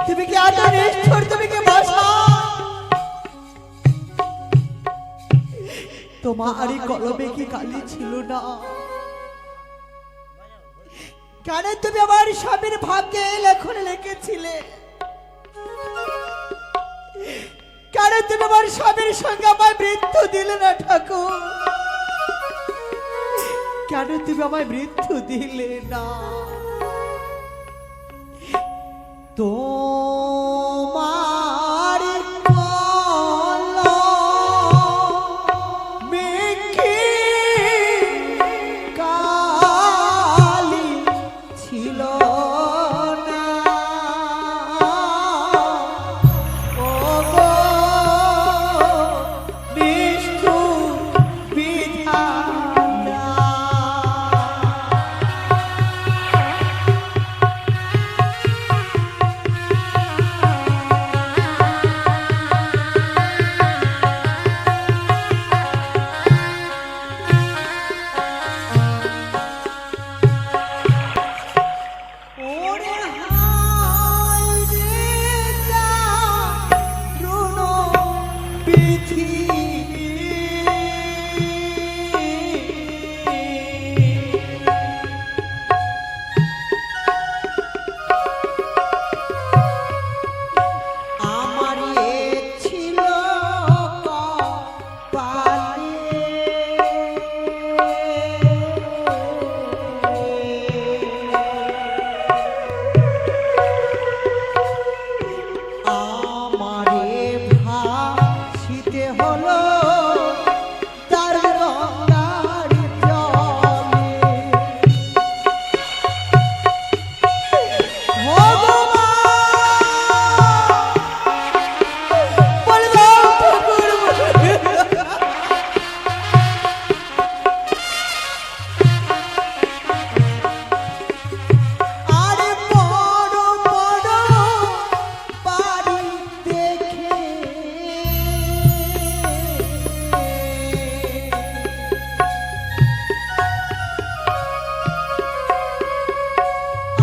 তুমি কি এত নিষ্ঠুর? তুমি কি ভাষা? তোমারই কলমে কি কালি ছিল না? কেন তুমি আমার স্বামীর ভাগ্যে লেখন লিখেছিলে? কেন তুমি আমার স্বামীর সঙ্গে আমার মৃত্যু দিলে না ঠাকুর? কেন তুমি আমায় মৃত্যু দিলে না? তোমার কলমে কি কালি ছিল না? ওগো নিষ্ঠুর বিধাতা। ওরে হায় রে দারুণ বিধি, আমার এ ছিল আমারে ভাসিতে হলো তার গঙ্গার জলে। আরে বড় বড় বাড়ি দেখে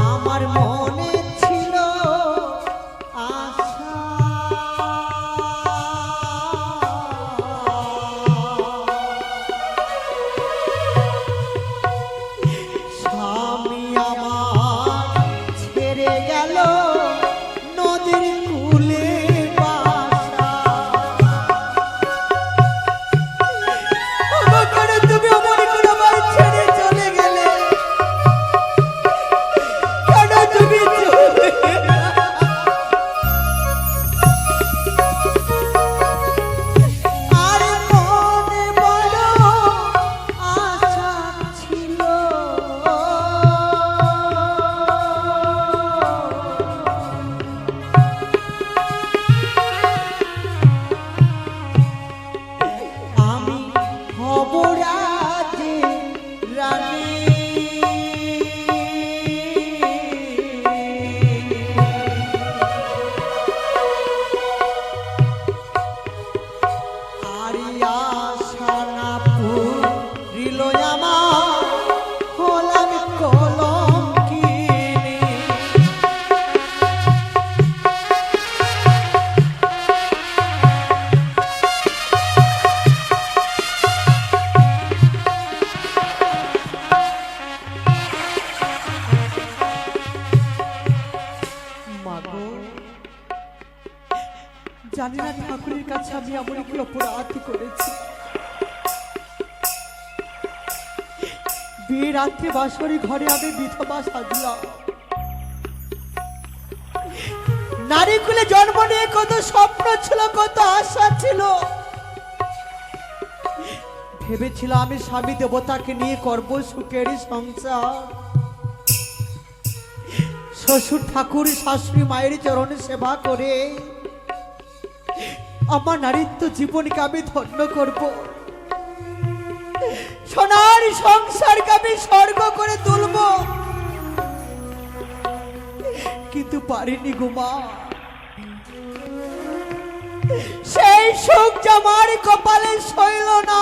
আমার মনে ছিল আশা, স্বামী আমার ছেড়ে গেল নদীর কূলে বাসা। ওগো কেন তুমি অমন করে আমায় ছেড়ে চলে গেলে? কেন তুমি চলে গেলে? আর মনে বড় আশা ছিল, আমি হব রাজে রানী। আরে আশা না পুরিল আমার, হলাম কলঙ্কিনী। মাগো, জানি না ঠাকুরের কাছে আমি এমন কি অপরাধ করেছি। বিয়ে রাত্রে বাসরি ঘরে আমি বিধবা সাজলাম। নারী কুলে জন্ম নিয়ে কত স্বপ্ন ছিল, কত আশা ছিল। ভেবেছিল আমি স্বামী দেবতাকে নিয়ে করব সুখের সংসার। শ্বশুর ঠাকুর শাশুড়ি মায়ের চরণে সেবা করে আমার নারীত্ব জীবনকে আমি ধন্য করব। সোনার সংসারকে আমি স্বর্গ করে তুলব। কিন্তু পারিনি গো মা। সেই সুখ যে আমার কপালে সইল না।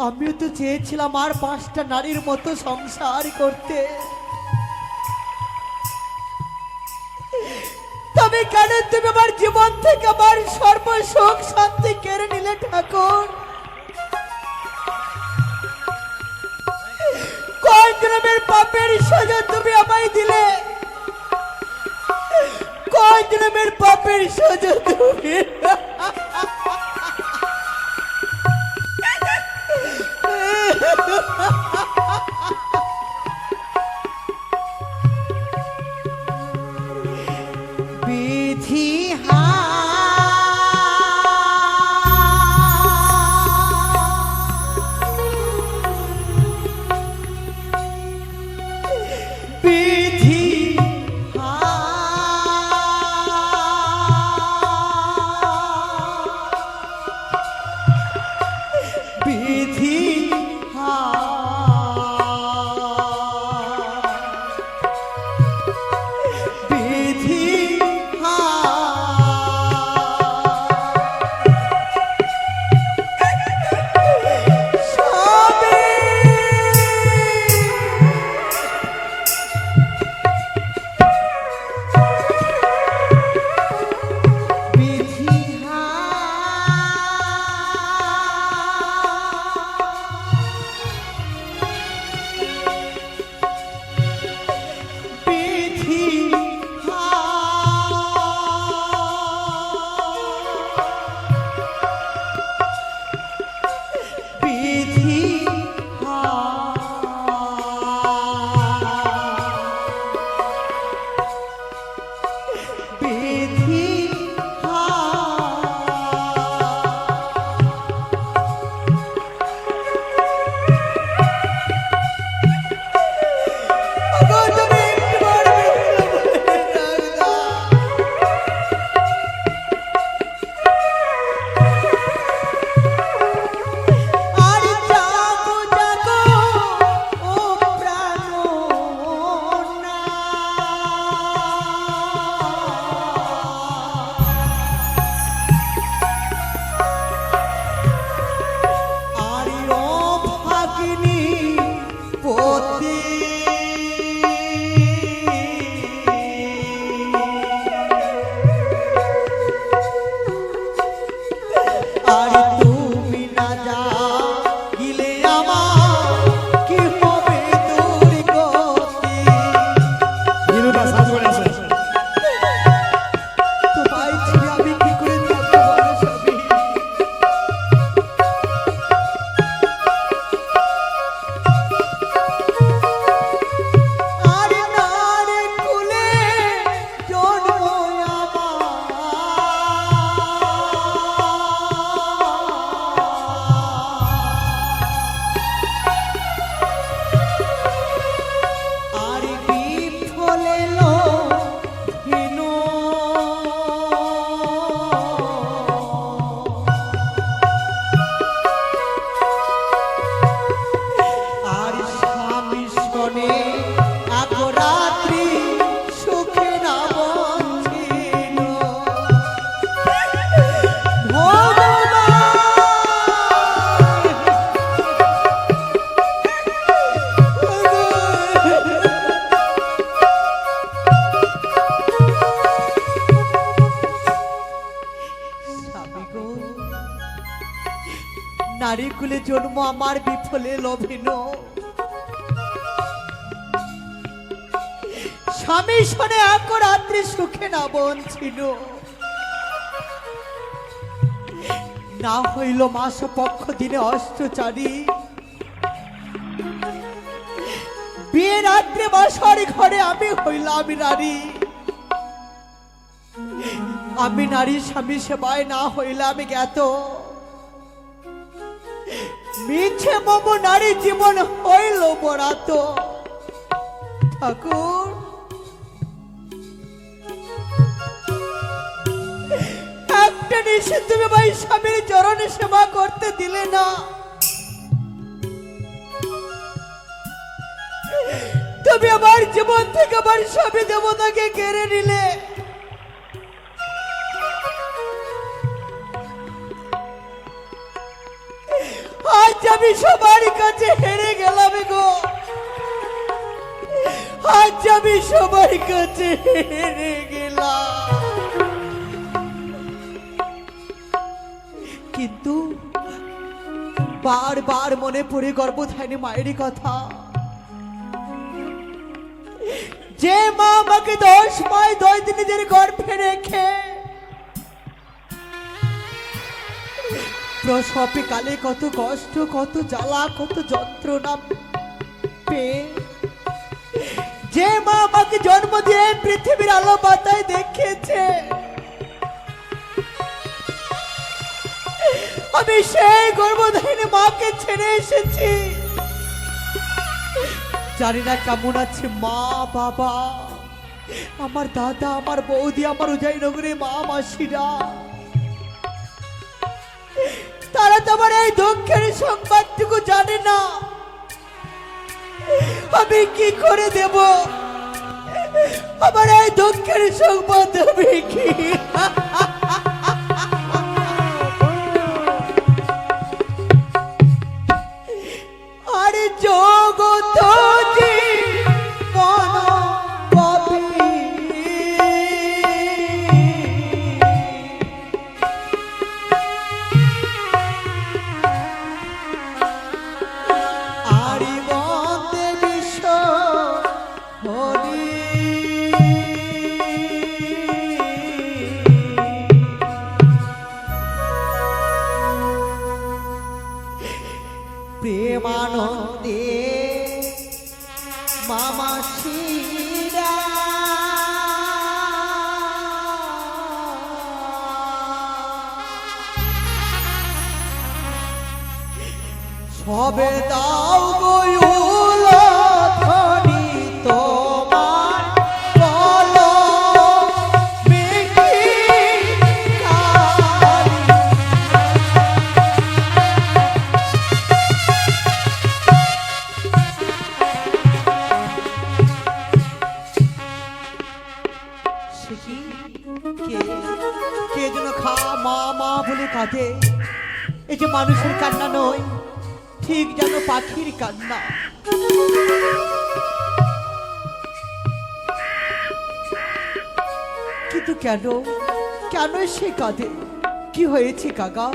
আমিও তো চেয়েছিলাম আর 5টা নারীর মতো সংসার করতে। কেন তুমি আমার জীবন থেকে আমার সর্বসুখ শান্তি কেড়ে নিলে ঠাকুর? কোন জন্মের পাপের সাজা তুমি আমায় দিলে? কোন জন্মের পাপের সাজা তুমি? বিধি বিধি বিধি বিধি নারী কুলে জন্ম আমার বিফলে লভিন, স্বামী শোনে এক রাত্রি সুখে না বঞ্চিল, না হইল মাস পক্ষ দিনে অষ্টচারী, বিয়ে রাত্রে বাসার ঘরে আমি হইলাম নারী, আমি নারী স্বামী সেবায় না হইলাম জ্ঞাত, মিছে মম নারী জীবন হইল বরাত। ঠাকুর একটা নিষেধ তুমি ভাই স্বামীর চরণে সেবা করতে দিলে না, তুমি আমার জীবন থেকে আমার স্বামী দেবতাকে কেড়ে নিলে, আজ আমি সবার কাছে হেরে গেলাম গো, আজ আমি সবার কাছে হেরে গেলাম। কিন্তু বারবার মনে পড়ে গর্ভধারিণী মায়ের কথা, যে মা আমাকে 10 মাস 10 দিন নিজের গর্ভে রেখে প্রসবে কালে কত কষ্ট, কত জ্বালা, কত যন্ত্রণা পেয়ে যে মা আমাকে জন্ম দিয়ে পৃথিবীর আলো বাতায় দেখেছে, আমি সেই গর্ভধারিণী মাকে ছেড়ে এসেছি। জানি না কেমন আছে মা, বাবা, আমার দাদা, আমার বৌদি, আমার উদয়নগরের মা মাসিরা, তারা তো আমার এই দুঃখের সংবাদটুকু জানে না। আমি কি করে দেব আমার এই দুঃখের সংবাদ? আমি কি আরে জগৎ জীবন কবি আরি বন্দে বিশ্ব হরি প্রেমানন্দে মামা শিরা সবে দাও গয়ুল ধনি তোমার বলো মেঘি কালী। সে কি? কে যেন মা মা বলে কাঁদে? এই যে মানুষের কান্না নয়, ঠিক যেন পাখির কান্না। কিন্তু কেন কেন সে কাঁদে? কি হয়েছে কাকা,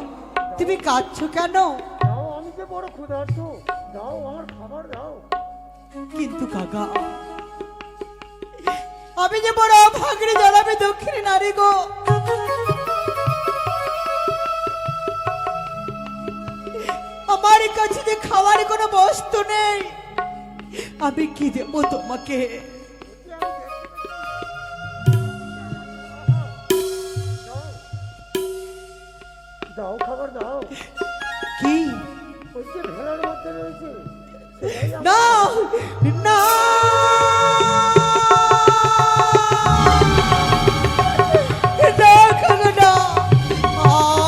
তুমি কাঁদছো কেন? আমি যে বড় ক্ষুধার্ত, দাও আমার খাবার দাও। কিন্তু কাকা, আমি যে বড় অভাগী জলাবে দক্ষিণী নারী গো। আমার কাছে যে খাওয়ার কোনো বস্তু নেই, আমি কি দেব তোমাকে? দাও খাবার দাও। কি? ওই যে ভেলার মধ্যে রয়েছে না না,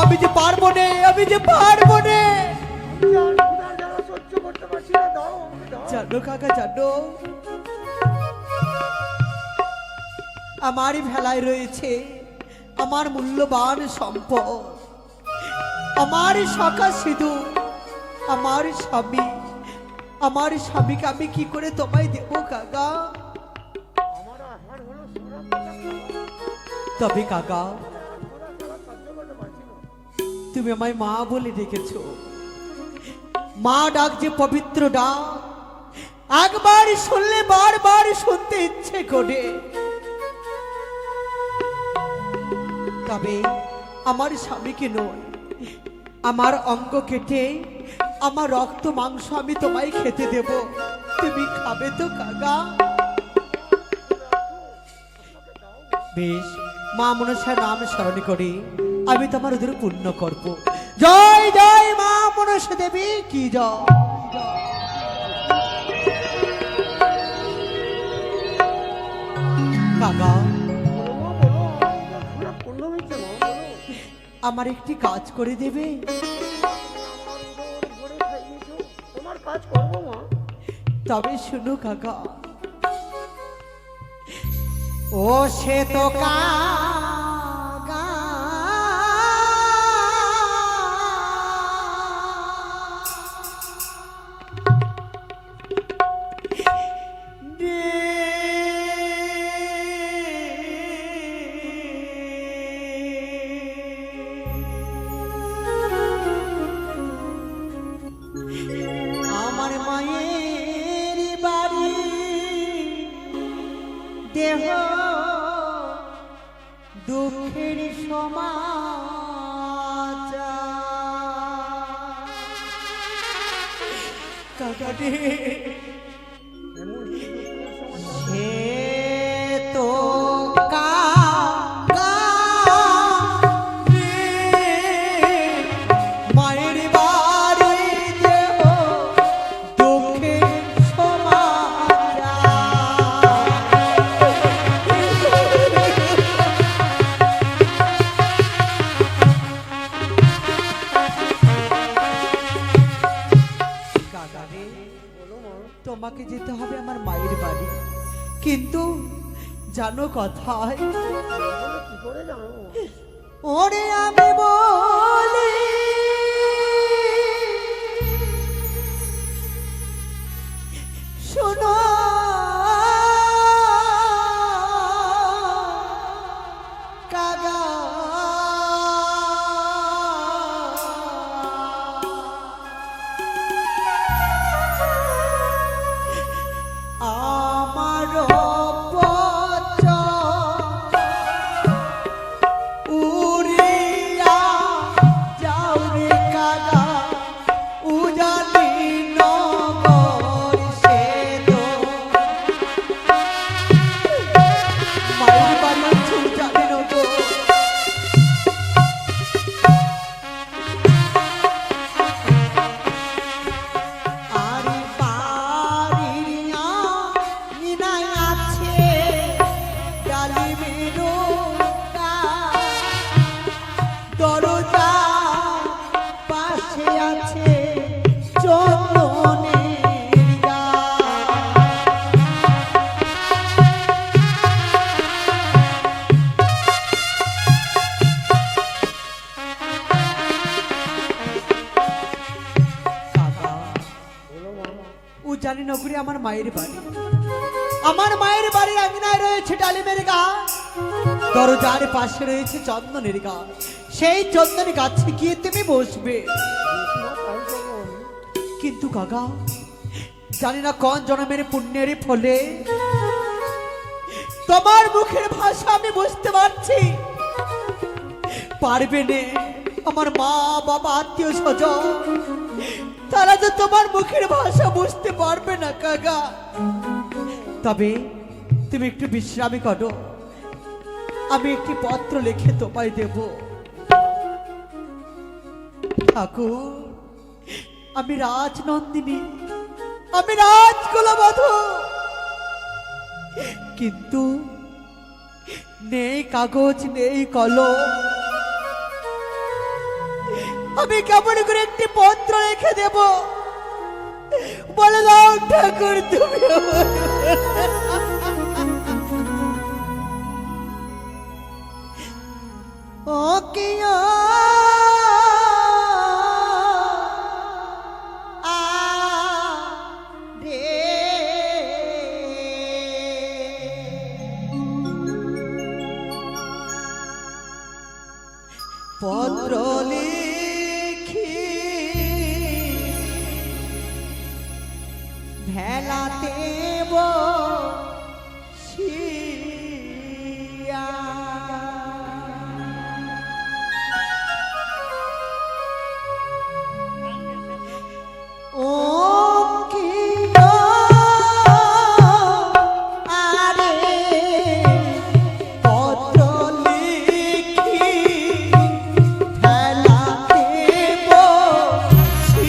আমি যে পারবো না, আমি যে পারবো না। সহ্য করতে পারছি না, দাও জানো কাকা, জানো আমারই ভেলায় রয়েছে আমার মূল্যবান সম্পদ, আমার সখা সিধু, আমার স্বামী। আমার স্বামীকে আমি কি করে তোমায় দেবো কাকা? আমার আহার হলো তবে কাকা, তুমি আমায় মা বলে ডেকেছো। মা ডাক যে পবিত্র ডাক, একবার শুনলে বারবার শুনতে ইচ্ছে করে। তবে আমার স্বামীকে নয়, আমার অঙ্গ কেটে আমার রক্ত মাংস আমি তোমায় খেতে দেব। তুমি খাবে তো কাকা? বেশ, মা মনসার নাম স্মরণ করে আমি তোমার ওদের পূর্ণ করব। জয় জয় মা মনসা দেবী কি জয়। কাকা, আমার একটি কাজ করে দেবে? তোমার কাজ করবো মা। তবে শুনো কাকা, ও সে তো কাকা রে দেহ দুঃখের সমাচার। কাকাটি এমন কি দুঃখের সমাচার? সে তো মায়ের বাড়ি দেহ দুঃখের সমাচার। বলো মা। তোমাকে যেতে হবে আমার মায়ের বাড়ি, কিন্তু জানো কথায় বলো, কি করে জানো? ওরে আমি বলি শোনো কাগা, আমার উড়িয়া যাও রে কাগা, উজানি নগর সে তো মায়ের বাড়ি উজানি নগর। আর বাড়ির আঙিনায় আছে ডালিমের গাছ, দরজা পাশে আছে চন্দনের গাছ। কাকা, বলো মা। উজানি নগরে আমার মায়ের বাড়ি। আমার মায়ের বাড়ির আঙিনায় রয়েছে ডালিমের গাছ, দরজার পাশে রয়েছে চন্দনের গাছ। সেই চন্দনের গাছে গিয়ে তুমি বসবে। বেশ মা, তাই করবো আমি। কিন্তু কাকা, জানি না কোন জন্মের পুণ্যের ফলে তোমার মুখের ভাষা আমি বুঝতে পারছি। পারবে নে আমার মা বাবা আত্মীয় স্বজন, তারা তো তোমার মুখের ভাষা বুঝতে পারবে না কাকা। তবে তুমি একটু বিশ্রামী করো, আমি একটি পত্র লিখে তোমায় দেব। ঠাকুর, আমি রাজনন্দিনী, আমি রাজকুলবধূ, কিন্তু নেই কাগজ নেই কলম। আমি কেমন করে একটি পত্র লিখে দেব? বলে দাও ঠাকুর, তুমি ও কি পত্র লিখি ভেলাতে বসিয়া, ও কি আরে পত্র লিখি ভেলাতে বসিয়া।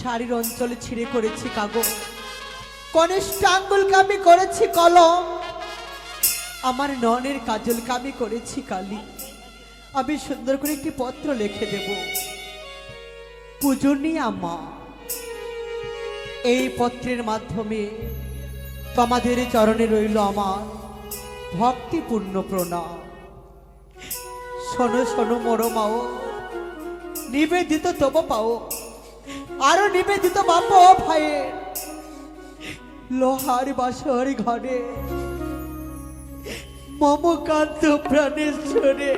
শাড়ির অঞ্চলে ছিঁড়ে করেছি কাগজ, কনিষ্ঠ আঙ্গুলকে আমি করেছি কলম, আমার নয়নের কাজলকে আমি করেছি কালি। আমি সুন্দর করে একটি পত্র লিখে দেব। পূজনীয়া মা, এই পত্রের মাধ্যমে তোমাদের চরণে রইল আমার ভক্তিপূর্ণ প্রণাম। শোনো শোনো মোরো মাও, নিবেদিত তব পাও, আরো নিবেদিত বাপ ভাইয়ের লোহার বাসর ঘরে মমকান্ত প্রাণেশ্বরে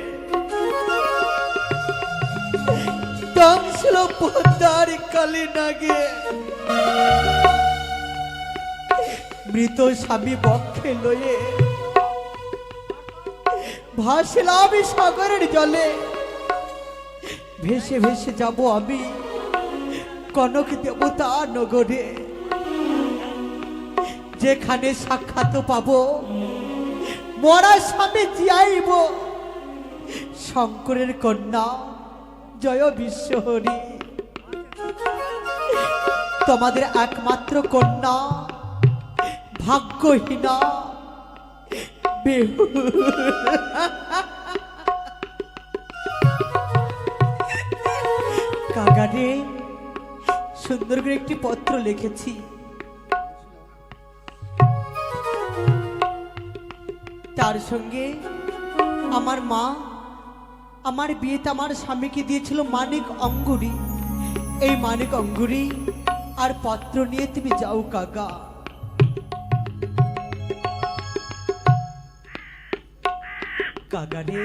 দংশল পদ্মার কালে নাগে মৃত স্বামী বক্ষে লয়ে ভাসলাম সাগরের জলে। ভেসে ভেসে যাব আমি কনক দেবতা নগরে, যেখানে সাক্ষাৎ পাবো মরা স্বামী জিয়াইব শঙ্করের কন্যা জয় বিশ্বহরি। তোমাদের একমাত্র কন্যা ভাগ্যহীনা বেহু কাগানে সুন্দর করে একটি পত্র লিখেছি। তার সঙ্গে আমার মা আমার বিয়েতে আমার স্বামীকে দিয়েছিল মানিক অঙ্গুরি। এই মানিক অঙ্গুরি আর পত্র নিয়ে তুমি যাও কাকা। কাগানে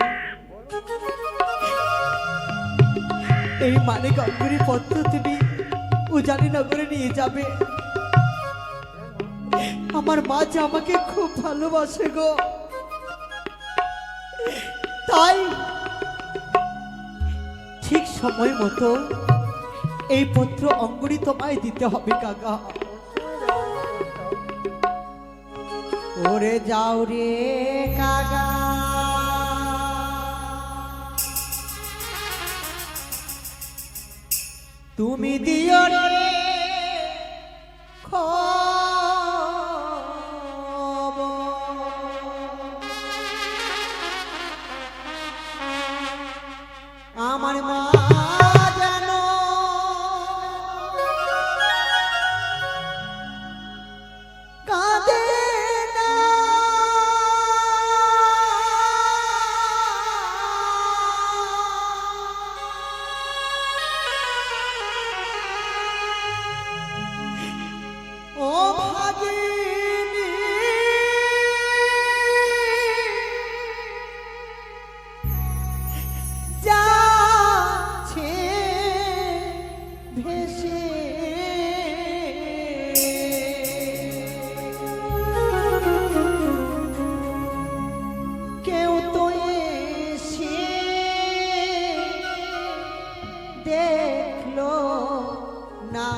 এই মানিক অঙ্গুরি পত্র তুমি উজানি নগরে নিয়ে যাবে। আমার মা যে আমাকে খুব ভালোবাসে গো, তাই ঠিক সময় মতো এই পত্র অঙ্গুরি তোমায় দিতে হবে কাকা। ওরে যাও রে কাকা, তুমি দিও রে আমার মা যেন কাঁদে না, ও ভাগিনী যাচ্ছে ভেসে কেউ তো এসে দেখলো না।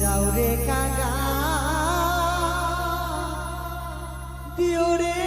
যাও রে কাকা দিও রে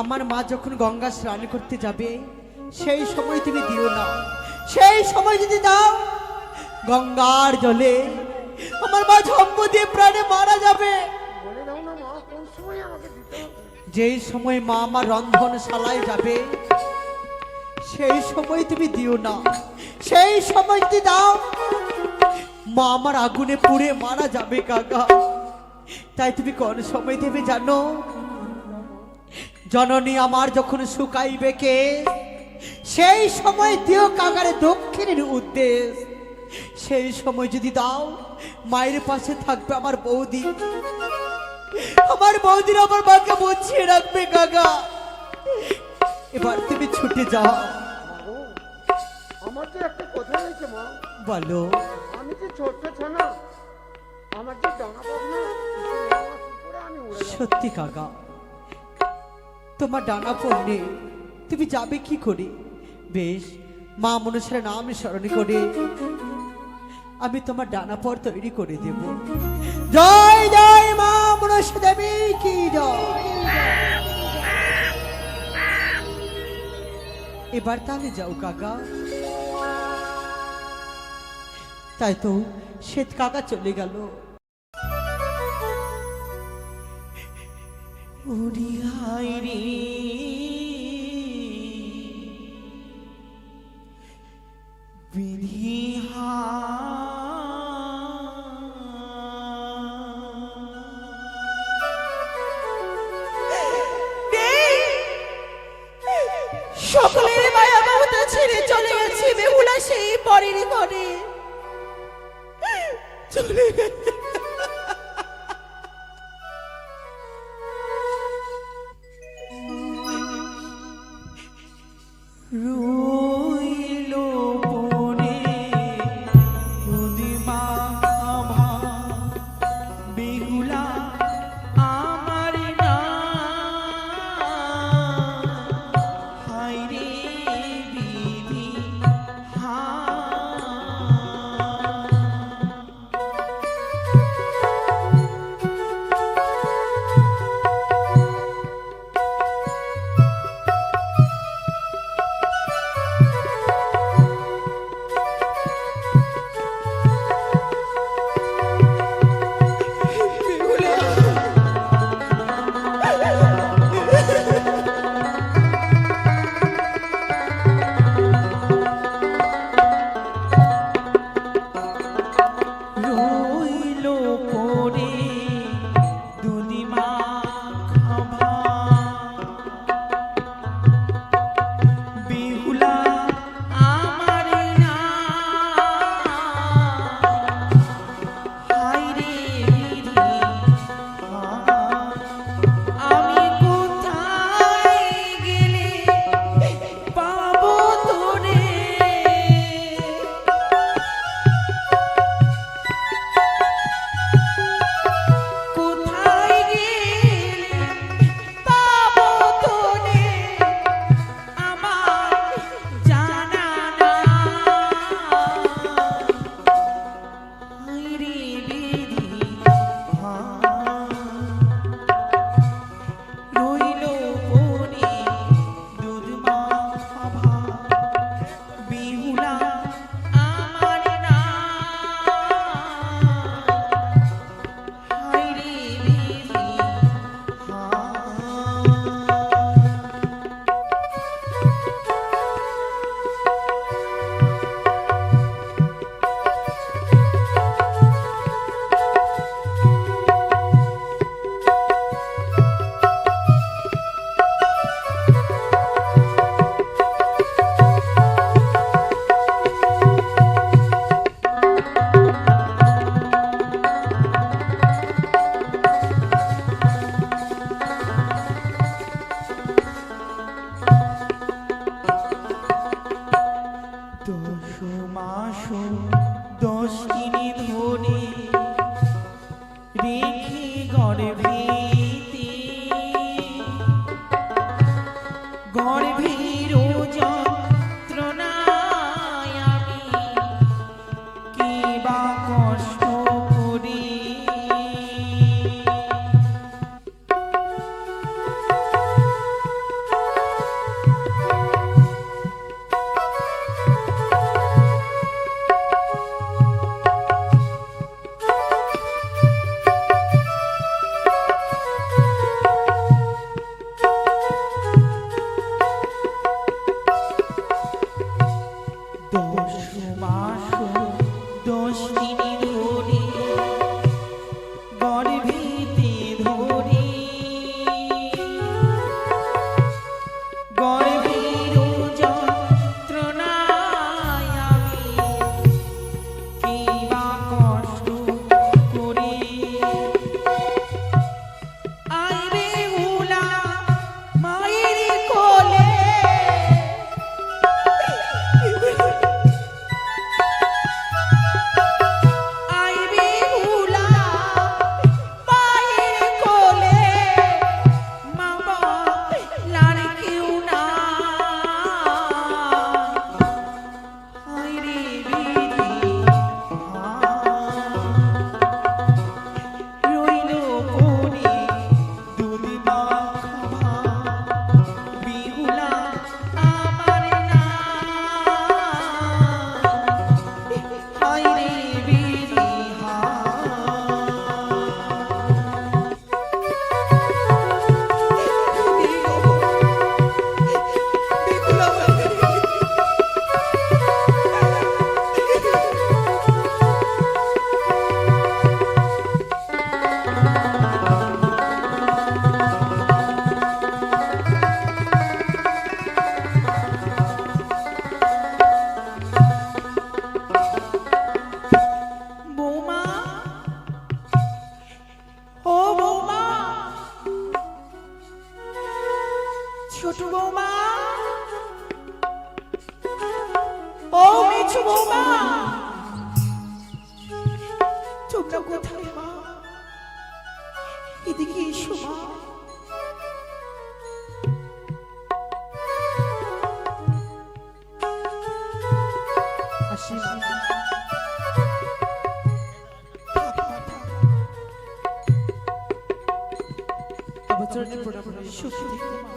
আমার মা যখন গঙ্গা স্নান করতে যাবে সেই সময় তুমি দিও না। সেই সময় যদি দাও গঙ্গার জলে আমার মা ঝম্প দিয়ে প্রাণে মারা যাবে। বলে দাও না মা, কোন সময় আমাকে দিতে হবে? যেই সময় মা আমার রন্ধনশালায় যাবে সেই সময় তুমি দিও না। সেই সময় যদি দাও মা আমার আগুনে পুড়ে মারা যাবে কাকা। তাই তুমি কোন সময় দেবে জানো? জননী আমার যখন শুকাইবে কে সেই সময় দিও কাকারে দক্ষিণের উদ্দেশ। সেই সময় যদি দাও মায়ের পাশে থাকবে আমার বৌদি। আমার বৌদির আমার মাকে বুঝিয়ে রাখবে কাকা। এবার তুমি ছুটে যাও। মা গো, আমার যে একটা কথা হয়েছে মা। বলো। আমি যে ছোট্ট ছানা, আমার যে ডানা পাখনা, কি করে আমি উড়ে যাব? সত্যি কাকা, তোমার ডানা পড়লে তুমি যাবে কি করে? বেশ, মা মনসার নাম স্মরণ করে আমি তোমার ডানা পর তৈরি করে দেব। জয় জয় মা মনসা দেবী কি জয়। এবার তাহলে যাও কাকা। তাই তো শ্বেত কাকা চলে গেল। ওরে হায় রে বিধিহা সকলের মায়া মমতা ছেড়ে চলে গেছে বেহুলা সেই পরের ঘরে চলে গেছে। রইল পরে নদীমা আভা বেহুলা আমার না হায় রে বিধি হা। ছোট বৌমা, ও মেছো বৌমা, তোমরা কোথায় মা? এদিকে এসো মা। আসি অবচরণে প্রণাম করি। সুখী থেকো মা।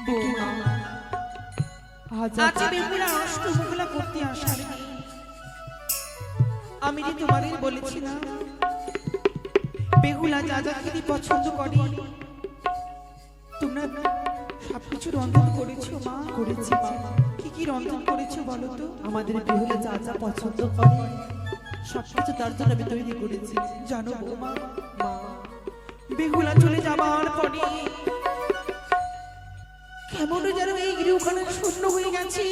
বৌমা, আজ আজ বেহুলা অষ্টমঙ্গলা করতে আসার আগে আমি যে তোমাদের বলেছিলাম বেহুলা যা যা খেতে পছন্দ করে তোমরা সবকিছু রন্ধন করেছো মা? করেছি মা। কি কি রন্ধন করেছো বলো তো? আমাদের বেহুলা যা যা পছন্দ করে সবকিছু তার জন্য আমি তৈরি করেছি। জানো বৌমা, মা, বেহুলা চলে যাবার পরে কেমন যেন এই গৃহখানা শূন্য হয়ে গেছে,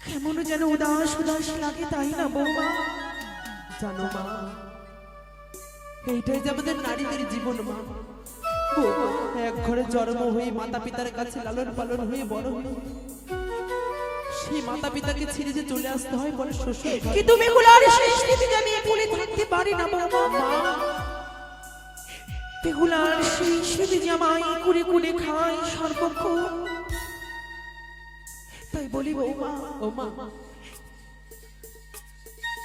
কেমন যেন উদাস উদাস লাগে, তাই না বৌমা? জানো মা, এইটাই যে আমাদের নারীদের জীবন মা। বৌমা, এক ঘরে জন্ম হয়ে মাতা পিতার কাছে লালন পালন হয়ে বড় হয়ে সেই মাতা পিতাকে ছেড়ে যে চলে আসতে হয় বলে শ্বশুর ঘরে। কিন্তু বেহুলার সেই স্মৃতি জানি ভুলে থাকতে পারি না বৌমা। বেহুলার সেই স্মৃতি জামাই কুড়ে কুড়ে খায় সর্বক্ষণ। তাই বলি বৌমা, ও মা,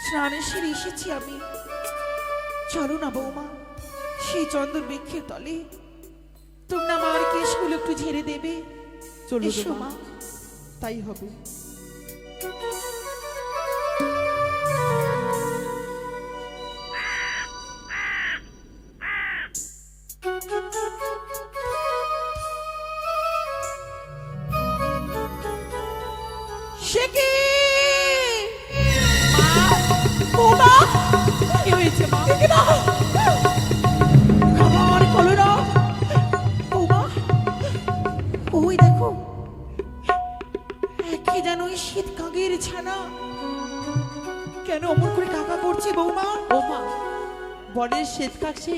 স্নানে সেরে এসেছি আমি, চলো না বৌমা সেই চন্দন বৃক্ষের তলে তোমরা আমার কেশগুলো একটু ঝেড়ে দেবে। চলো এসো মা, মা। তাই হবে। সে কি? বৌমা, কি হয়েছে মা? আমার কলরা বৌমা, ওই দেখো একে যেন ওই শীত কাকের ছানা, কেন অমন করে কাকা করছে বৌমা? ও মা, বনের শ্বেত কাক সে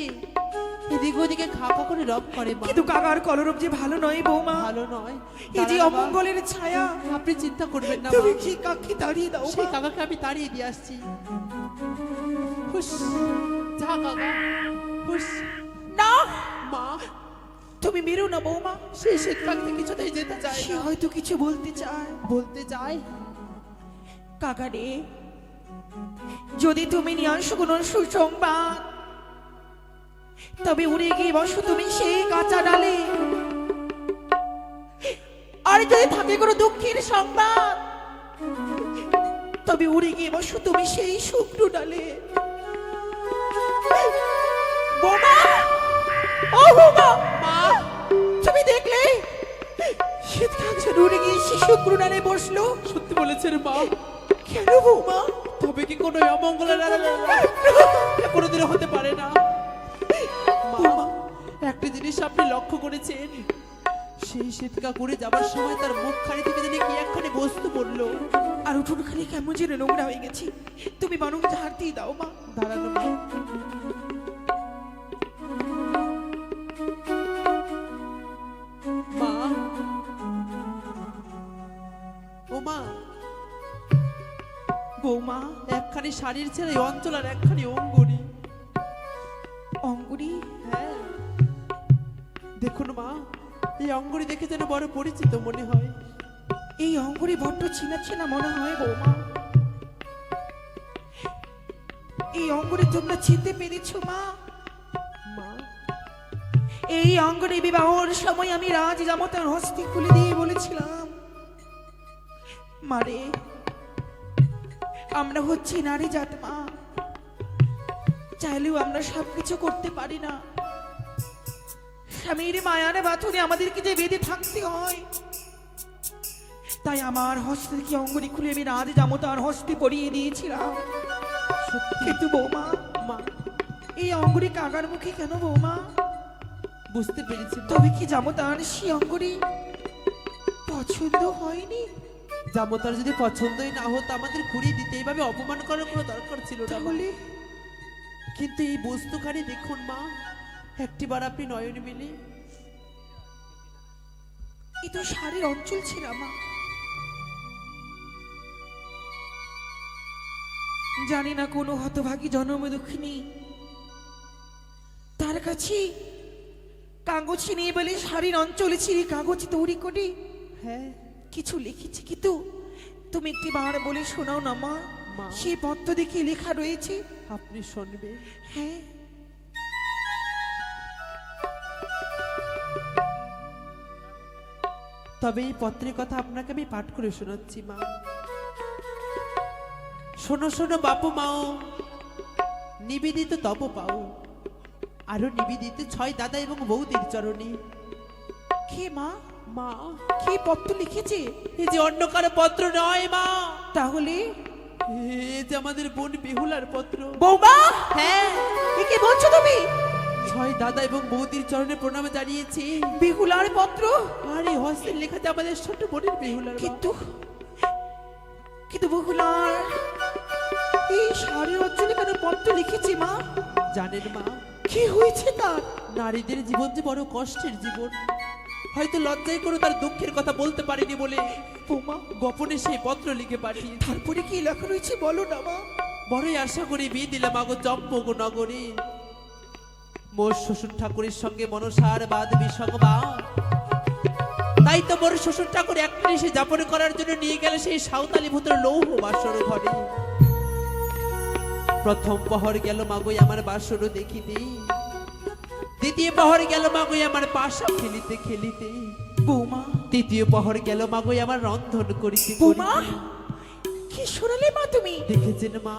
এদিকে ওদিকে খা খা করে রব করে মা। কিন্তু কাকার কলরব যে ভালো নয় বৌমা, ভালো নয়। এই যে দাঁড়ান মা, অমঙ্গলের ছায়া, আপনি চিন্তা করবেন না তুমি মা। কি কাকি দাঁড়িয়ে দাও সেই মা। কাকাকে আমি তাড়িয়ে দিয়ে আসছি। হুস, যা কাকা, হুস। না, মা, তুমি মেরো না বৌমা, সেই শ্বেত কাকতে কিছুতেই যেতে চায় সে না। হয়তো কিছু বলতে চায়। বলতে চায় কাকা রে, যদি তুমি নিয়ে আসো কোনো সুসংবাদ তবে উড়ে গিয়ে বসো তুমি সেই কাঁচা ডালে, আর যদি থাকে কোনো দুঃখের সংবাদ তবে উড়ে গিয়ে বসো তুমি সেই শুকনো ডালে। বোমা, ও বোমা, মা তুমি দেখলে শীতকাল যেন উড়ে গিয়ে সেই শুকনো ডালে বসলো। সত্যি বলেছেন মা। কেন বৌমা? তবে কি কোনো অমঙ্গলের কোনোদিনও হতে পারে না মা। একটা জিনিস আপনি লক্ষ্য করেছেন, সেই শীতকা করে যাবার সময় তার মুখখানি থেকে যেন কি একখানি বস্তু পড়লো। আর উঠোনখানি কেমন যেন নোংরা হয়ে গেছি, তুমি বরং ঝাড় দিয়ে দাও মা। দাঁড়ানো মা, মা, ও মা, বৌমা, একখানি শাড়ির ছেড়ে এই অঞ্চল আর একখানি অঙ্গুরি। অঙ্গুরি? হ্যাঁ, দেখুন মা, এই অঙ্গুরি দেখে যেন বড় পরিচিত মনে হয়। এই অঙ্গুরি বড্ড চেনা চেনা মনে হয় বৌমা। এই অঙ্গুরি তোমরা চিনতে পেরেছো মা? মা, এই অঙ্গুরি বিবাহর সময় আমি রাজ জামতার হস্তে খুলে দিয়ে বলেছিলাম, মারে আমরা হচ্ছি নারী জাত মা, চাইলেও আমরা সবকিছু করতে পারি না, স্বামীর মায়ার বাথনে আমাদেরকে যে বেঁধে থাকতে হয়। তাই আমার হস্তে কি অঙ্গুরি খুলে আমি রাজ জামতার হস্তে পরিয়ে দিয়েছিলাম। সত্যি কিন্তু বৌমা, মা, এই অঙ্গুরি কাকার মুখে কেন বৌমা? বুঝতে পেরেছি মা। তবে কি জামতার সেই অঙ্গুরি পছন্দ হয়নি? জামতার যদি পছন্দই না হতো আমাদের ঘুরিয়ে দিতে এইভাবে অপমান করার কোনো দরকার ছিল না মা। তাহলে কিন্তু এই বস্তুখানি দেখুন মা, একটিবার আপনি নয়ন মিলে এ তো শাড়ির অঞ্চল ছিল মা। জানি না কোনো হতভাগী জন্ম দুঃখিনী তার কাছে কাগজ নিয়ে বলে শাড়ির অঞ্চলে ছিঁড়ে কাগজ তৈরি করে হ্যাঁ কিছু লিখেছি, কিন্তু তুমি একটি বার বলে শোনাও না মা। মা। সেই পত্র দেখে লেখা রয়েছে। আপনি শুনবেন? হ্যাঁ, তবে এই পত্রের কথা আপনাকে আমি পাঠ করে শোনাচ্ছি মা। শোনো শোনো বাপু মাও, নিবেদিত তব পাও, আরো নিবেদিত 6 দাদা এবং বৌদির চরণে। কে মা? মা, কে পত্র লিখেছে? এই যে অন্য কারো পত্র নয় মা, তাহলে এই যে আমাদের বোন বেহুলার পত্র। বৌমা, হ্যাঁ, এ কি বলছো তুমি? 6 দাদা এবং বৌদির চরণে প্রণাম জানিয়েছি। বেহুলার পত্র? আর এই হস্তের লেখাতে আমাদের ছোট বোনের বেহুলার। কিন্তু কিন্তু বেহুলার এই শাড়ির অঞ্চলে কেন পত্র লিখেছে মা? জানেন মা, কি হয়েছে তার? নারীদের জীবন যে বড় কষ্টের জীবন, হয়তো লজ্জায় করে তার দুঃখের কথা বলতে পারিনি বলে বৌমা, গোপনে সেই পত্র লিখে পাঠিয়ে। তারপরে কি লেখা রয়েছে বলো না মা। বড়ই আশা করি বিয়ে দিলাম আগো চম্পক নগরে, মোর শ্বশুর ঠাকুরের সঙ্গে মনসার বাদবী সংবাদ। তাই তো মোর শ্বশুর ঠাকুর একটা এসে যাপন করার জন্য নিয়ে গেল সেই সাঁওতালি ভূতের লৌহ বাসর ঘরে। প্রথম পহর গেল মাগই আমার বাসর দেখিতে, দ্বিতীয় পহর গেল মাগই আমার পাশা খেলিতে খেলিতে, বৌমা, তৃতীয় পহর গেল মাগই আমার রন্ধন করিতে বৌমা, করিতে। কি শোনালে মা তুমি? দেখেছেন মা,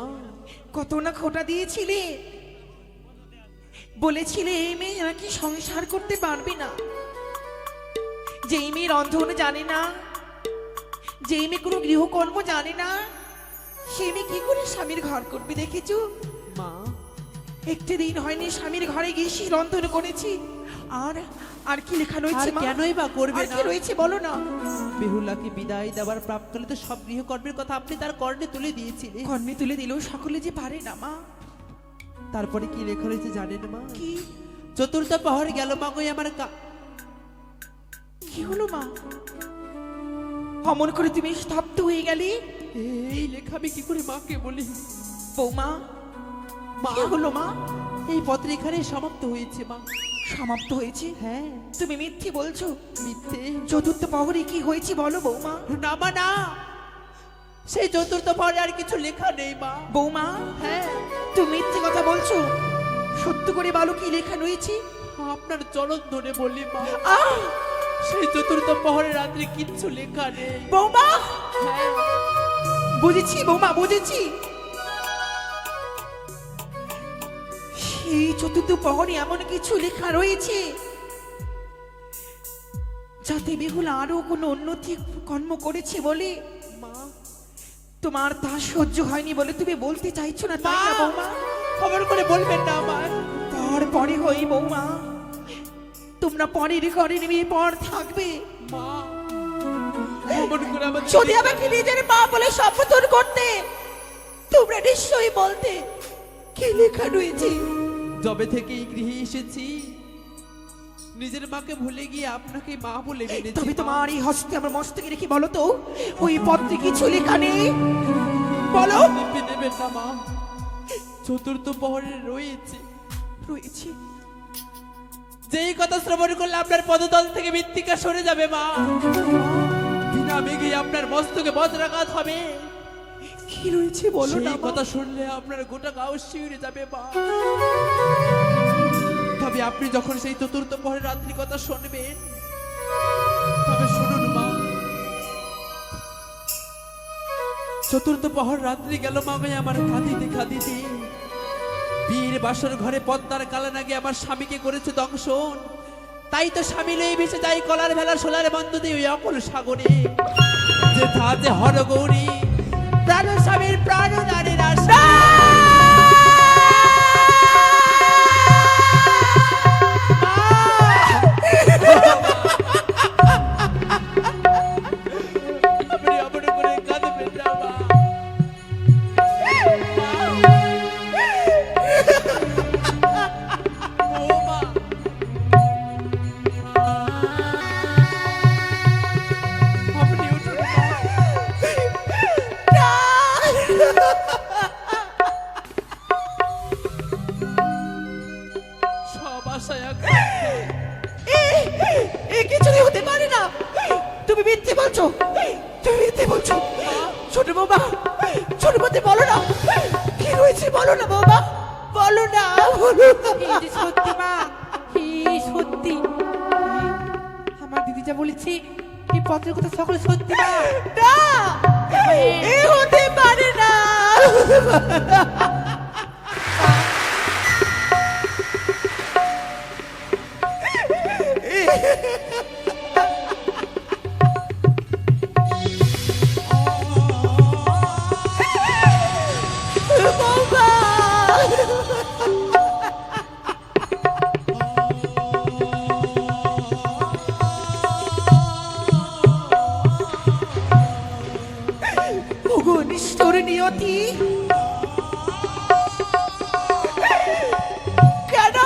কত না খোটা দিয়েছিলে, বলেছিলে এই মেয়ে নাকি সংসার করতে পারবে না, যে এই মেয়ে রন্ধন জানে না, যে এই মেয়ে কোনো গৃহকর্ম জানে না, সেই মেয়ে কি করে স্বামীর ঘর করবে? দেখেছো মা একটি দিন হয়নি স্বামীর ঘরে গিয়ে সেই রন্ধন করেছি। আর আর কি লেখা রয়েছে আর মা? কেনই বা করবে আর না? কি রয়েছে বলো না। বেহুলাকে বিদায় দেওয়ার প্রাপকালে তো সব গৃহকর্মের কথা আপনি তার কর্ণে তুলে দিয়েছিলেন। কর্মে তুলে দিলেও সকলে যে পারে না মা। তারপরে কি লেখা রয়েছে জানেন মা? কি চতুর্থ পহর গেল মাগই আমার কি হলো মা? অমন করে তুমি স্তব্ধ হয়ে গেলে। এই লেখা আমি কি করে মাকে বলি? বৌমা, মা, কি হলো মা? এই পত্র এখানে সমাপ্ত হয়েছে মা। সমাপ্ত হয়েছে? হ্যাঁ, তুমি মিথ্যে বলছো। মিথ্যে? চতুর্থ পহরে কি হয়েছে বলো বৌমা। না মা না, সেই চতুর্থ পহরে আর কিছু লেখা নেই মা। বৌমা, হ্যাঁ, তুমি মিথ্যে কথা বলছো। সত্য করে বলো কি লেখা রয়েছে। আপনার চরণ ধরে বলি মা, আহ! সেই চতুর্থ পহরে রাত্রে কিচ্ছু লেখা নেই। বৌমা, হ্যাঁ, বুঝেছি বৌমা, বুঝেছি। সেই চতুর্থ পহরে এমন কিছু লেখা রয়েছে যাতে বেহুলা আরো কোনো উন্নতি কর্ম করেছে বলে মা তোমার তা সহ্য হয়নি বলে তুমি বলতে চাইছো না, তাই না বৌমা? খবর করে বলবেন না আমার। পরে হই বৌমা, তোমরা পরের ঘরে নেমে পর থাকবে। মা, খবর করে আমার যদি আমাকে নিজের মা বলে সম্বোধন করতে, তোমরা নিশ্চয়ই বলতে কি লেখা রয়েছে। যবে থেকে এই গৃহে এসেছি নিজের মাকে ভুলে গিয়ে আপনাকে মা বলে মেনেছি। তবে মা। তোমার এই হস্তে আমার মস্তকে রেখে বলো তো, ওই পত্রে কিছু লেখা নেই বলো। লিপি নেবেন না মা, চতুর্থ পহরে রয়েছে। রয়েছে? যেই কথা শ্রবণ করলে আপনার পদতল থেকে মৃত্তিকা সরে যাবে মা, বিনা মেঘে আপনার মস্তকে বজ্রাঘাত হবে। কি রয়েছে বলো না সেই মা। কথা শুনলে আপনার গোটা গাও শিউরে যাবে মা। তবে আপনি যখন সেই চতুর্থ পহরে রাত্রি কথা শুনবেন, তবে শুনুন মা। চতুর্থ পহর রাত্রি গেল মাগে আমার কাঁদিতে কাঁদিতে, বীর বাসর ঘরে পদ্মার কালানাগে আমার স্বামীকে করেছে দংশন। তাই তো স্বামী লয়ে ভেসে যাই কলার ভেলা সোলার বন্ধ দিয়ে ওই অকল সাগরে, যে ধাতে হর গৌরী প্রাণ স্বামীর প্রাণ দানের আশা। আপনি অমন করে কাঁদবেন না মা। ও মা, বলছো? তুমি মিথ্যে বলছো। ছোট বৌমা, ছোট বৌদি বলো না, কি হয়েছে বলো না বৌমা, বলো না, বলো না। এই যে সত্যি মা, এই সত্যি আমার দিদি যা বলেছি এই পত্রের কথা সকলে সত্যি মা। না, এ হতে পারে না। বৌমা, ওগো নিষ্ঠুর নিয়তি, কেন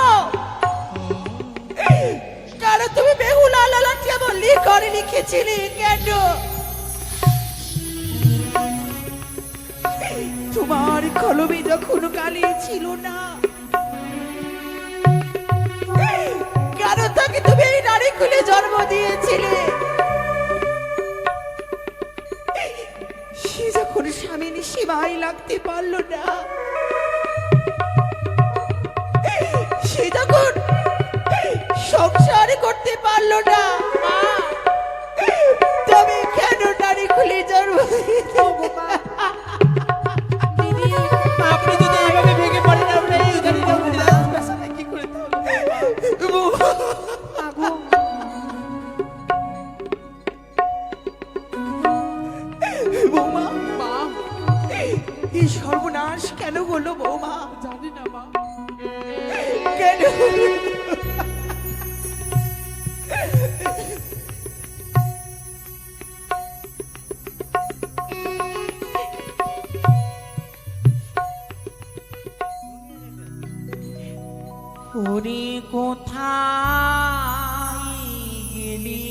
কেন তুমি বেহুলা লালাটি আমার লিখে লিখেছিলে কেন? তোমার কলমে যখন কালি ছিল না, কেন তাকে তুমি এই নারী খুলে জন্ম দিয়েছিলে? সে যখন স্বামীর সেবায় লাগতে পারলো না, সে যখন সংসার করতে পারলো না, তবে কেন নারী খুলে জন্ম দিয়েছো? দিদি আপনি যদি এইভাবে ভেঙে পড়েন, আমরা এই উদাহরণ কি করে আগো বৌমা, মা, এই সর্বনাশ কেন হলো বৌমা? জানি না মা। কেন? ওরে কোথায় গেলি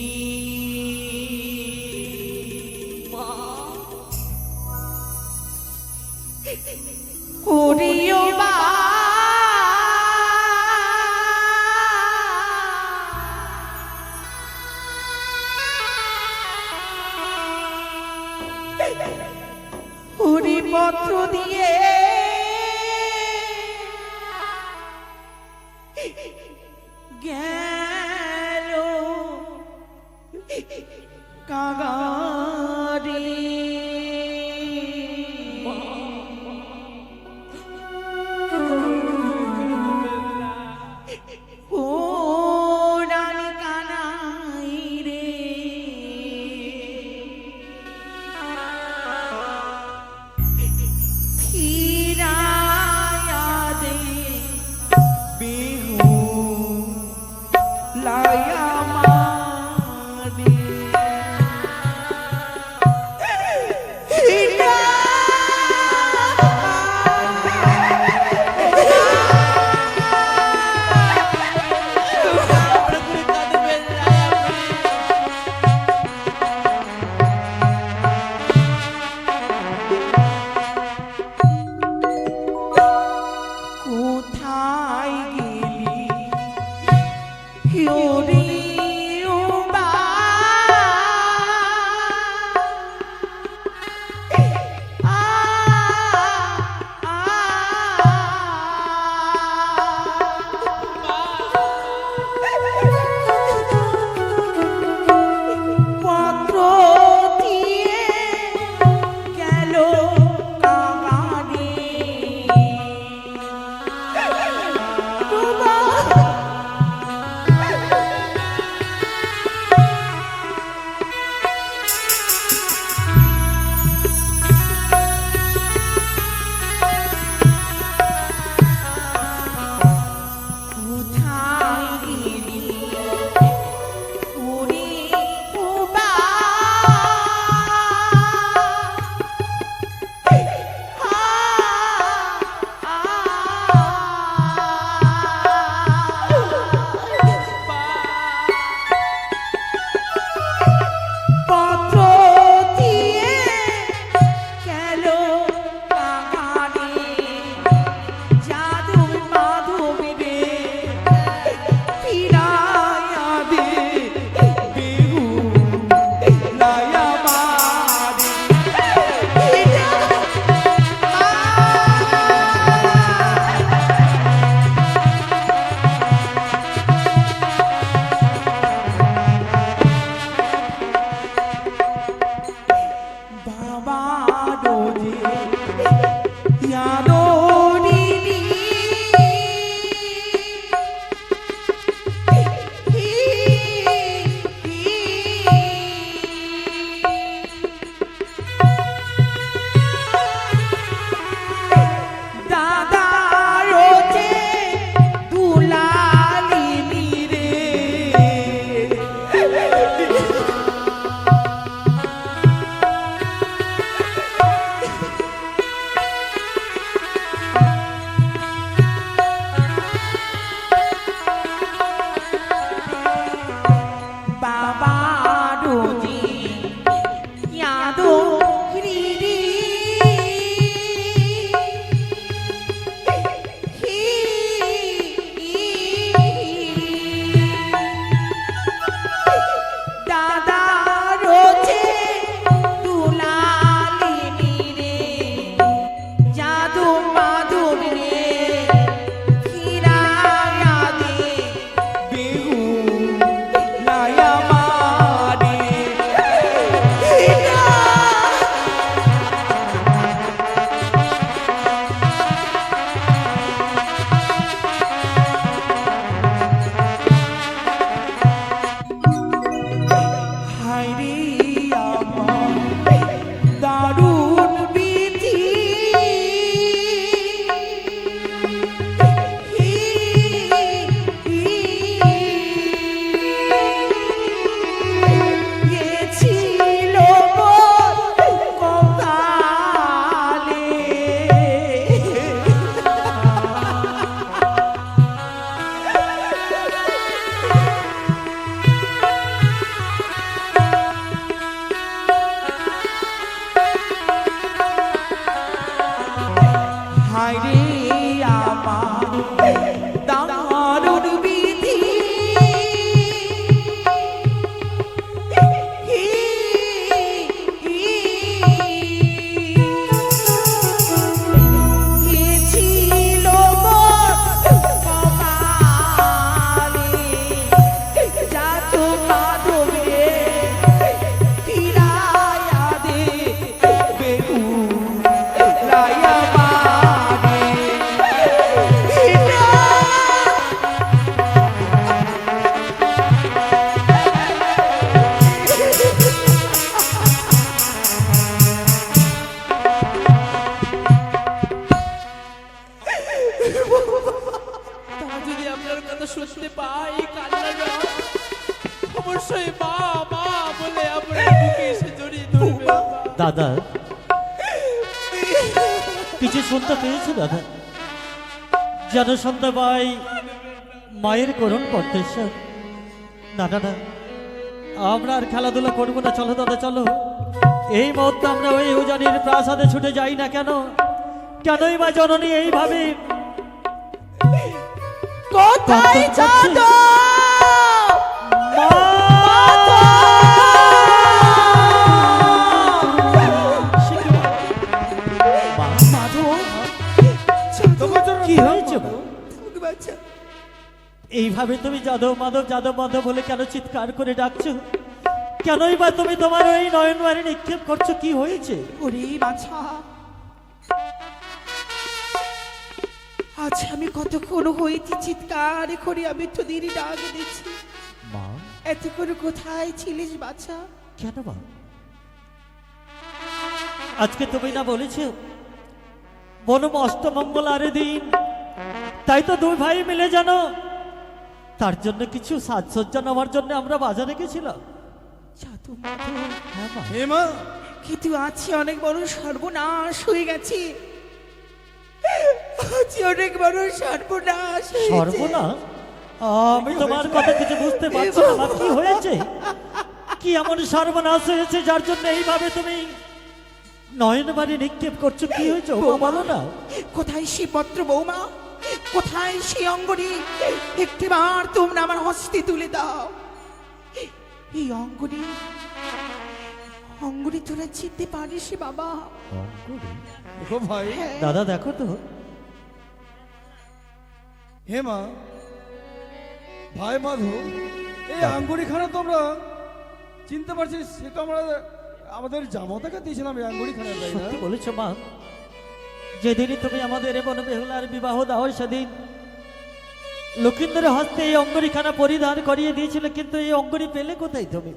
ওরে ও বা, ওরে পত্র দিয়ে গেল কাগারে। ও রানী কানাই রে, ফিরায়া দে বিহু লায়া মারে। কোথায় গেলি ওরে ও বা, পত্র দিয়ে গেল কাগারে। তোমার অবশ্যই মা মা বলে আমরা বুকে এসে জড়িয়ে ধরবে মা। দাদা কিছু শুনতে পেয়েছো দাদা? যেন সন্ধ্যাবাই মায়ের করুণ করতেছে। না না না, আমরা আর খেলাধুলা করবো না, চলো দাদা চলো। এই মুহূর্তে আমরা ওই উজানির প্রাসাদে ছুটে যাই না কেন? কেনই বা জননী এইভাবে কোথায় যাচ্ছ? মা! সে কি মা? মাধব, কি হয়েছে মা? তুমি বাচ্চা, এইভাবে তুমি যাদব মাধব যাদব মাধব বলে কেন চিৎকার করে ডাকছো? কেনই বা তুমি তোমার ওই নয়ন বাড়ি নিক্ষেপ করছো? কি হয়েছে? ওরে বাছা, আজ আমি কতক্ষণ হইতে চিৎকার করে আমি তোদের ডাক দিচ্ছি। মা এতক্ষণ কোথায় ছিলিস বাছা? কেন মা? আজকে তুমি না বলেছো বনম অষ্টমঙ্গলারে দিন, তাই তো দুই ভাই মিলে জানো তার জন্য কিছু সাজসজ্জা নেওয়ার জন্য আমরা বাজারে গেছিলাম। যাদব মাধব, হ্যাঁ মা। হেমা কিন্তু আছি অনেক বড় সর্বনাশ হয়ে গেছে। আছি অনেক বড় সর্বনাশ হয়েছে। সর্বনাশ? আমি তোমার কথা কিছু বুঝতে পারছি না মা, কি হয়েছে? কি এমন সর্বনাশ হয়েছে যার জন্য এইভাবে তুমি নয়ন বাড়ি নিক্ষেপ করছো? কি হয়েছে ও বলো না। কোথায় সে পত্র বৌমা? কোথায় সে অঙ্গনি? একটিবার তোমরা আমার হস্তে তুলে দাও। এই অঙ্গনি, অঙ্গনি তোরা জিততে পারিস বাবা? দেখো ভাই, দাদা দেখো তো। হেমা ভাই মাধব, এই আঙ্গুরিখানা তোমরা চিনতে পারছিস? সে তো আমরা আমাদের জামতাকে দিয়েছিলাম এই আঙ্গুরিখানা, তাই না? সত্যি বলেছো মা, যেদিনই তুমি আমাদের বন বেহুলার বিবাহ দাও সেদিন লক্ষিন্দরের হস্তে এই অঙ্গরিখানা পরিধান করিয়ে দিয়েছিল, কিন্তু এই অঙ্গরি পেলে কোথায় তুমি?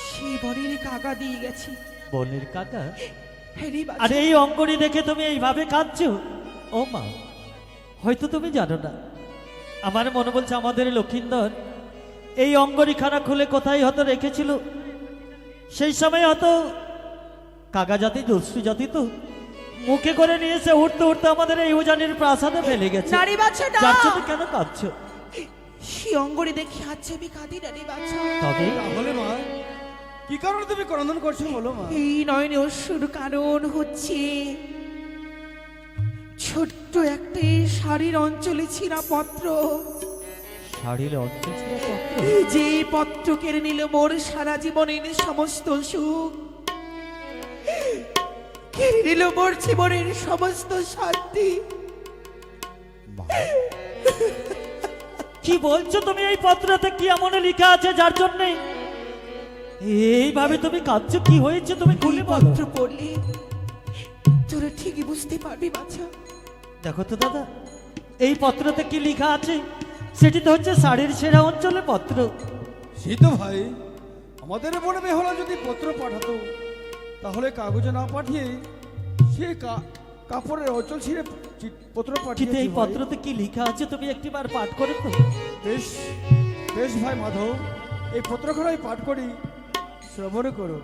সে বরের কাকা দিয়ে গেছে। বনের কাকা? হ্যারি বাছা, আর এই অঙ্গরি দেখে তুমি এইভাবে কাঁদছো? ও মা, হয়তো তুমি জানো না, আমার মনে বলছে আমাদের লক্ষিন্দর এই অঙ্গরিখানা খুলে কোথায় হয়তো রেখেছিল। সেই সময় হয়তো কাকা জাতি দস্যু জাতি তো মুখে করে নিয়েছে, উঠতে উঠতে আমাদের এই উজানির প্রাসাদে ফেলে গেছে। নারী বাছা না, যার জন্য কেন কাঁদছো? সে অঙ্গনি দেখি আছে আমি কাঁদি নারী বাছা। তবে তাহলে মা কি কারণে তুমি ক্রন্দন করছো বলো মা? এই নয়নে অশ্রুর কারণ হচ্ছে ছোট্ট একটা শাড়ির অঞ্চলে ছিঁড়া পত্র। শাড়ির অঞ্চল ছিল পত্র? যে পত্র কেড়ে নিল মোর সারা জীবনের সমস্ত সুখ, কেড়ে নিল মোর জীবনের সমস্ত শান্তি। কি বলছো তুমি? এই পত্রতে কি এমন লেখা আছে যার জন্য এইভাবে তুমি কাঁদছো? কি হয়েছে তুমি খুলে বলো। পত্র পড়লে তোরা ঠিকই বুঝতে পারবি বাছা। দেখো তো দাদা, এই পত্রতে কি লেখা আছে? সেটি তো হচ্ছে শাড়ির ছেঁড়া অঞ্চলে পত্র। সে তো ভাই আমাদের বনে বেহুলা যদি পত্র পাঠাতো তাহলে কাগজে না পাঠিয়ে সে কাপড়ের অঞ্চল ছিঁড়ে পত্র কিন্তু পাঠিয়েছে এই ভাই। পত্রতে কি লেখা আছে তুমি একটিবার পাঠ করে তো। বেশ বেশ ভাই মাধব, এই পত্রখানায় পাঠ করি, শ্রবণ করো।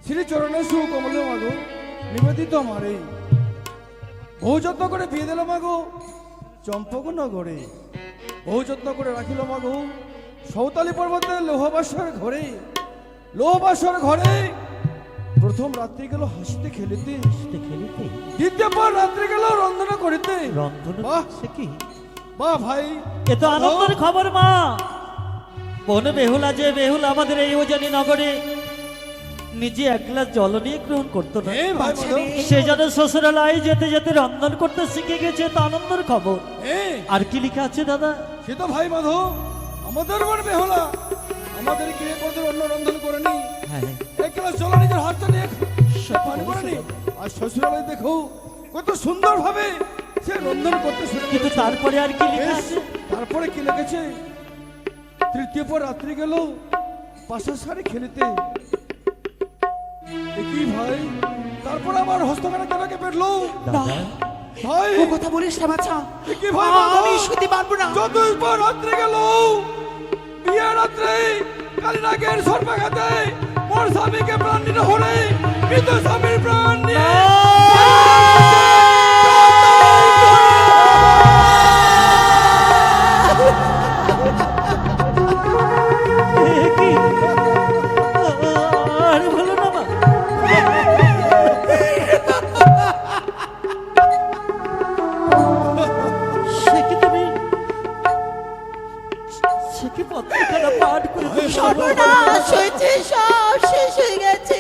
শ্রী চরণে সুকমলে মাগো নিবেদিত আমারে, বহু যত্ন করে বিয়ে দিল মাগো চম্পক নগরে, বহু যত্ন করে রাখিল মাগো সৌতালি পর্বতে লোহবাসর ঘরে, লোহবাসর ঘরে প্রথম রাত্রি গেল হাসিতে খেলিতে, খেলিতে দ্বিতীয় পর রাত্রি গেল রন্ধনা করিতে। রন্ধন বাহ! সে কি? বাহ ভাই, এ তো আনন্দের খবর মা। বন বেহুলা যে বেহুলা আমাদের এই ওজানি নগরে নিজে এক গ্লাস জল নিয়ে গ্রহণ করতো না, এই ভাই মাধব, সে যেন শ্বশুরালয় যেতে যেতে রন্ধন করতে শিখে গেছে, তো আনন্দের খবর। এই আর কি লেখা আছে দাদা? সে তো ভাই মাধব আমাদের বন বেহুলা আমাদের গৃহে কোনদিন অন্য রন্ধন করেনি, হ্যাঁ এক গ্লাস জল নিজের হাতটা নিয়ে সে পান করেনি। আর শ্বশুরালয় দেখো কত সুন্দর ভাবে সে রন্ধন করতে শুরু কিন্তু করেছে। তারপরে আর কি লেখা বেশ, আছে? তারপরে কি লিখেছে? তৃতীয় পর রাত্রি গেল পাশা শাড়ি খেলিতে। এ কি ভাই, তারপর আমার হস্তখানা কেনাকে পেটলো দাদা ভাই। ও কথা বলিস না বাছা, এ কি ভাই আমি শুতে পারবো না। যতই পর রাত্রি গেল বিয়ে রাত্রে কালীনাগের সর্বাঘাতে মোর স্বামীকে প্রাণ নিতে হলে মৃত স্বামীর প্রাণ নিয়ে এ কি? আর বলো না মা। সে কি তুমি সে কি পত্রিকাটা পাঠ করে তুমি সর্বনাশ হয়েছে, সব শেষ হয়ে গেছে।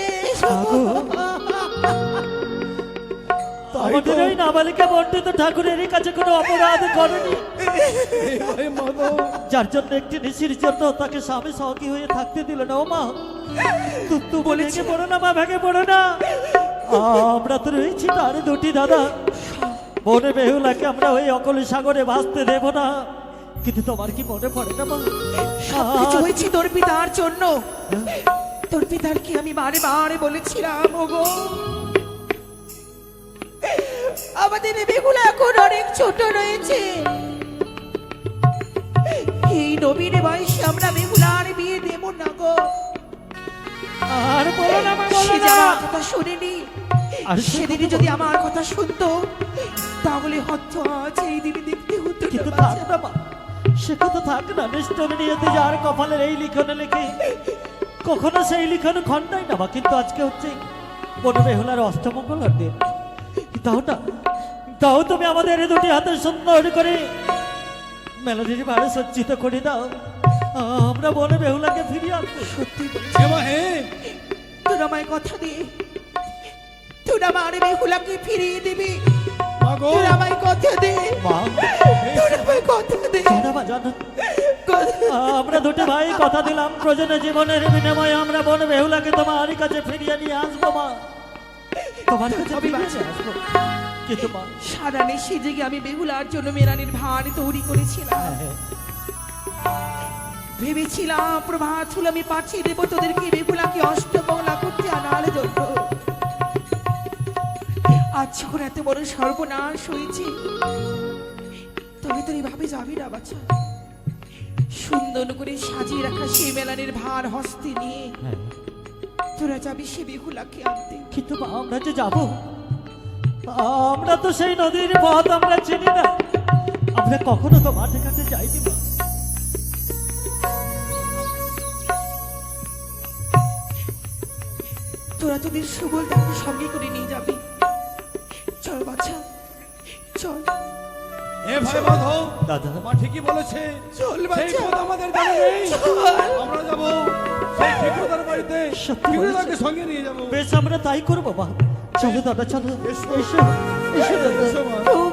আমাদের ওই নাবালিকা বর্ণিত ঠাকুরের কাছে কোনো অপরাধ করেনি, ভাই মাধব যার জন্য একটি নিশির জন্য তাকে স্বামী সহকি হয়ে থাকতে দিল না। ও মা, তুই ভেঙে পড়ো না মা, ভেঙে পড়ো না। আমরা তো রয়েছি তার দুটি দাদা, বনে বেহুলাকে আমরা ওই অকলি সাগরে ভাসতে দেব না। কিন্তু তোমার কি মনে পড়ে না মা? সবকিছু হয়েছে তোর পিতার জন্য। তোর পিতার কি আমি বারে বারে বলেছিলাম, ওগো আমাদের এই বেগুলা এখন অনেক ছোট রয়েছে। এই নবীন বয়সে আমরা বেগুলার বিয়ে দেব না গো। আর বলো না মা, বলো সে যে না। আমার কথা শুনেনি, আর সেদিনই যদি আমার কথা শুনতো তাহলে হয়তো আজ এই দিনে দেখতে হতো না কিন্তু বাছা। থাক না মা, সে কথা থাক না। নিষ্ঠুর নিয়তি যার কপালের এই লিখনে লিখে কখনো সেই লিখনে খন্ডাই না মা। কিন্তু আজকে হচ্ছে বনে বেহুলার অষ্টমঙ্গলার দিন। তাও না, তাও তুমি আমাদের এই দুটি হাতে সুন্দর করে মেলাদির বাড়ি সজ্জিত করে দাও। আমরা বনে বেহুলাকে ফিরিয়ে আনবো। সত্যি বলছি, এমা হে তোর আমায় কথা দে, তোর আমার বেহুলাকে ফিরিয়ে দিবি। মাগো তোর আমায় কথা দে, মা, তোর আমায় কথা দে। জানা মা, জানা। কথা- আমরা দুটি ভাই কথা দিলাম, প্রয়োজনে জীবনের বিনিময়ে আমরা বনে বেহুলাকে তোমার কাছে ফিরিয়ে নিয়ে আসবো মা। তোমার কাছে আমি ফিরিয়ে বাঁচি। নিয়ে আসবো। কিন্তু মা, সারা নেশে জেগে আমি বেহুলার জন্য মেরানির ভার তৈরি করেছিলাম। হ্যাঁ, ভেবেছিলাম প্রভাত ফুল আমি পাঠিয়ে দেবো তোদেরকে বেহুলাকে অষ্টমঙ্গলা করতে আনার জন্য। আজ যখন এত বড় সর্বনাশ হয়েছে, তবে তোর এভাবে যাবি না বাচ্চা। সুন্দর করে সাজিয়ে রাখা সেই মেলানের ভার হস্তে নিয়ে হ্যাঁ। তোরা যাবি সে বেহুলাকে আনতে। কিন্তু মা, আমরা যে যাবো, আমরা তো সেই নদীর পথ আমরা চিনি না। আমরা কখনো তো মাঠে ঘাটে যাইনি মা। তোরা তোদের সুবল তাকে সঙ্গে করে নিয়ে যাবি। চল বাচ্চা, চল এ ভাই মাধব দাদা, মা ঠিকই বলেছে। চল সেই বাচ্চা, পথ আমাদের জানা নেই। চল। আমরা যাব সেই ঠিকাদার বাড়িতে, সত্যি ঠিকাদারকে বলেছে। সঙ্গে নিয়ে যাব। বেশ আমরা তাই করবো মা। চলো দাদা, চলো। এসো, এসো দাদা। এসো মা। ও